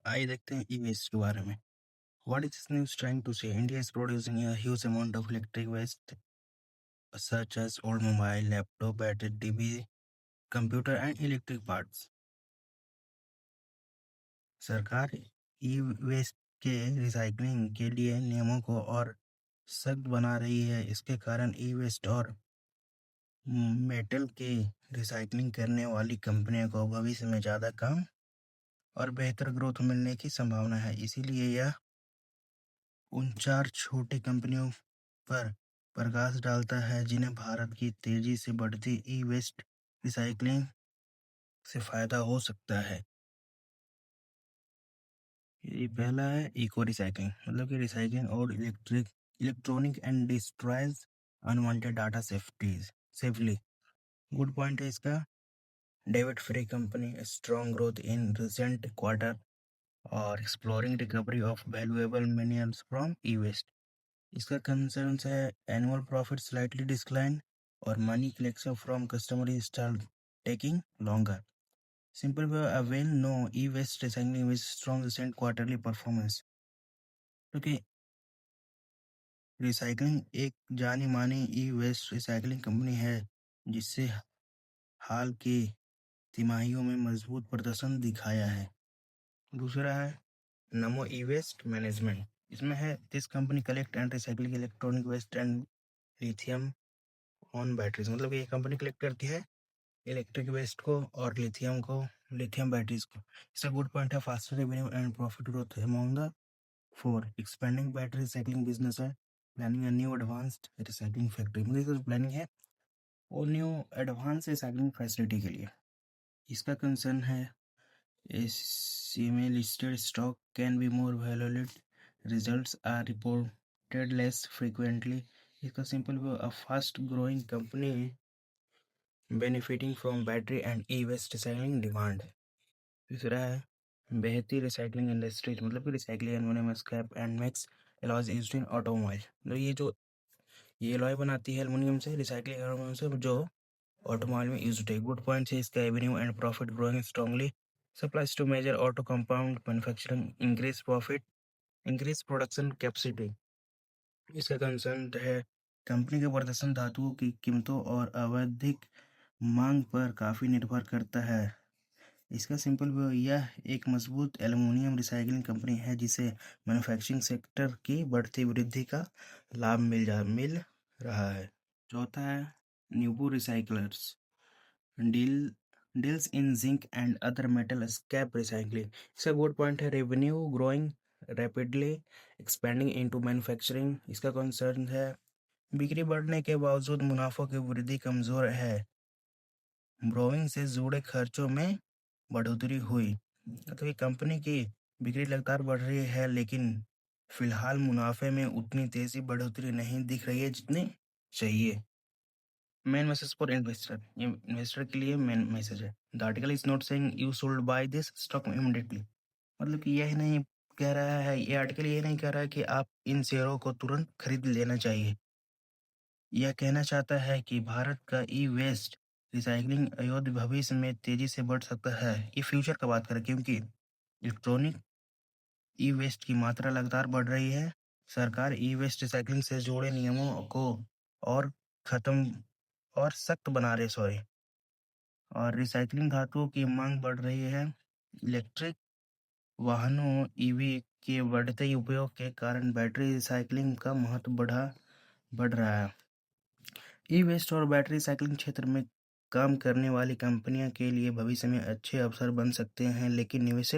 आइए देखते हैं ई-वेस्ट के बारे में। What is this news trying to say? India is producing a huge amount of electric waste such as old mobile, laptop, battery, TV, computer and electric parts. सरकार ई waste के recycling के लिए नियमों को और सख्त बना रही है। इसके कारण ई वेस्ट और मेटल की रिसाइकलिंग करने वाली कंपनियों को भविष्य में ज़्यादा काम और बेहतर ग्रोथ मिलने की संभावना है। इसीलिए यह उन 4 छोटी कंपनियों पर प्रकाश डालता है जिन्हें भारत की तेजी से बढ़ती ई-वेस्ट रिसाइक्लिंग से फायदा हो सकता है। ये पहला है इको रिसाइक्लिंग, मतलब कि रिसाइक्लिंग और electronic and destroys unwanted data safely. Good point है इसका। David free company strong growth in recent quarter और exploring recovery of valuable minerals from e waste. इसका कंसर्न है एनुअल प्रॉफिट स्लाइटली डिक्लाइन और money collection from customer start taking longer. Simple way, a well-known e-waste recycling with strong recent quarterly performance. क्योंकि recycling एक जानी मानी ई waste recycling company है जिससे हाल की तिमाहियों में मजबूत प्रदर्शन दिखाया है। दूसरा है नमो ई वेस्ट मैनेजमेंट। इसमें है this company collect and recycle electronic waste and lithium ion batteries, मतलब ये कंपनी कलेक्ट करती है इलेक्ट्रिक वेस्ट को और लिथियम बैटरीज को। इसका गुड पॉइंट है faster revenue and profit growth among the 4 expanding battery recycling business है। Planning a new advanced recycling factory, मतलब प्लानिंग है और न्यू एडवांस रिसाइकलिंग फैसिलिटी के लिए। इसका कंसर्न है में listed stock can be more valuable, results are reported less frequently. इसका simple a fast growing company benefiting from battery and e waste recycling demand. तीसरा है बेहतरी रिसाइकलिंग इंडस्ट्रीज, मतलब कि recycling aluminium scrap and mix alloys used in automobile. मतलब ये alloy बनाती है aluminium से, रिसाइकलिंग एल्यूमिनियम से, जो ऑटोमोबाइल में यूज्ड है। गुड पॉइंट है इसका revenue and profit growing strongly, supplies to major auto compound manufacturing, increase profit, increase production capacity. इसका कंसर्न है कंपनी के प्रदर्शन धातुओं की कीमतों और आवधिक मांग पर काफ़ी निर्भर करता है। इसका सिंपल व्यू, यह एक मजबूत एल्युमिनियम रिसाइकलिंग कंपनी है जिसे मैन्युफैक्चरिंग सेक्टर की बढ़ती वृद्धि का लाभ मिल रहा है। चौथा है न्यूबू recyclers deal deals in zinc and other metal scrap recycling. इसका गुड पॉइंट है revenue growing rapidly, expanding into manufacturing. इसका कंसर्न है बिक्री बढ़ने के बावजूद मुनाफों की वृद्धि कमजोर है, ब्रोइंग से जुड़े खर्चों में बढ़ोतरी हुई। तो ये कंपनी की बिक्री लगातार बढ़ रही है लेकिन फिलहाल मुनाफे में उतनी तेजी बढ़ोतरी नहीं दिख रही है जितनी चाहिए। मेन मैसेज फॉर इन्वेस्टर, ये इन्वेस्टर के लिए मेन मैसेज है। The article is not saying you should by this stock immediately, मतलब कि यह नहीं कह रहा है, ये आर्टिकल ये नहीं कह रहा है कि आप इन शेयरों को तुरंत खरीद लेना चाहिए। यह कहना चाहता है कि भारत का ई वेस्ट रिसाइकलिंग अयोध्या भविष्य में तेजी से बढ़ सकता है। ये फ्यूचर का बात करें क्योंकि इलेक्ट्रॉनिक ई वेस्ट की मात्रा लगातार बढ़ रही है। सरकार ई वेस्ट रिसाइकलिंग से जुड़े नियमों को और खत्म और सख्त बना रही, और रिसाइकलिंग धातुओं की मांग बढ़ रही है। इलेक्ट्रिक वाहनों ईवी के बढ़ते उपयोग के कारण बैटरी रिसाइकलिंग का महत्व बढ़ रहा है। ई वेस्ट और बैटरी रिसाइकलिंग क्षेत्र में काम करने वाली कंपनियों के लिए भविष्य में अच्छे अवसर बन सकते हैं, लेकिन निवेश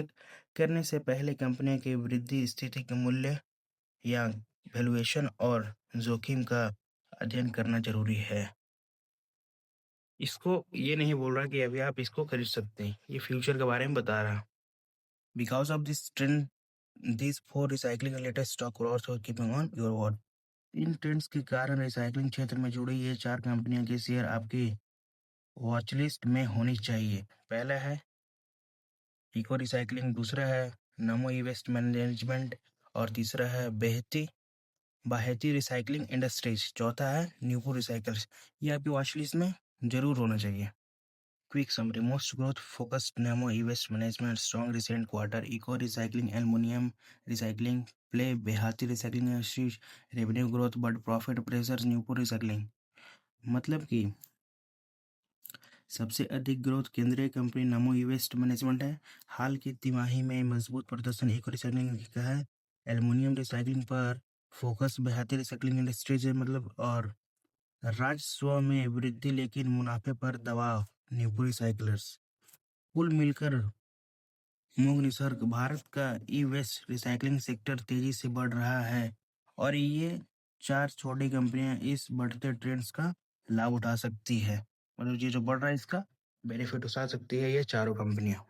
करने से पहले कंपनियों की वृद्धि स्थिति के मूल्य या वैल्यूएशन और जोखिम का अध्ययन करना जरूरी है। इसको ये नहीं बोल रहा कि अभी आप इसको खरीद सकते हैं, ये फ्यूचर के बारे में बता रहा। Because of this trend this four recycling related stock also keeping on your what. In trends के कारण रिसाइकलिंग क्षेत्र में जुड़ी ये 4 कंपनियों के शेयर आपकी वॉचलिस्ट में होनी चाहिए। पहला है इको रिसाइकलिंग, दूसरा है नमो ई वेस्ट मैनेजमेंट और तीसरा है बाहेती रिसाइकलिंग इंडस्ट्रीज, चौथा है न्यूपो रिसाइकल्स। ये आपकी वॉचलिस्ट में जरूर होना चाहिए। Quick summary: most growth focused Nemo e-waste management, strong recent quarter, eco recycling, aluminum recycling, play Behati recycling industries, revenue growth but profit pressures, Newport recycling। मतलब कि सबसे अधिक ग्रोथ केंद्रीय कंपनी नमो ई-वेस्ट मैनेजमेंट है। हाल की तिमाही में मजबूत प्रदर्शन इको रिसाइकलिंग का है। एल्युमिनियम रिसाइकलिंग पर फोकस बेहतर रिसाइकलिंग इंडस्ट्रीज है मतलब। और राजस्व में वृद्धि लेकिन मुनाफे पर दबाव, न्यूपो रिसाइकलर्स। कुल मिलकर मूंग निसर्ग भारत का ई वेस्ट रिसाइकलिंग सेक्टर तेजी से बढ़ रहा है और ये चार छोटी कंपनियां इस बढ़ते ट्रेंड्स का लाभ उठा सकती है। मतलब ये जो बढ़ रहा है इसका बेनिफिट उठा सकती है ये चारों कंपनियां।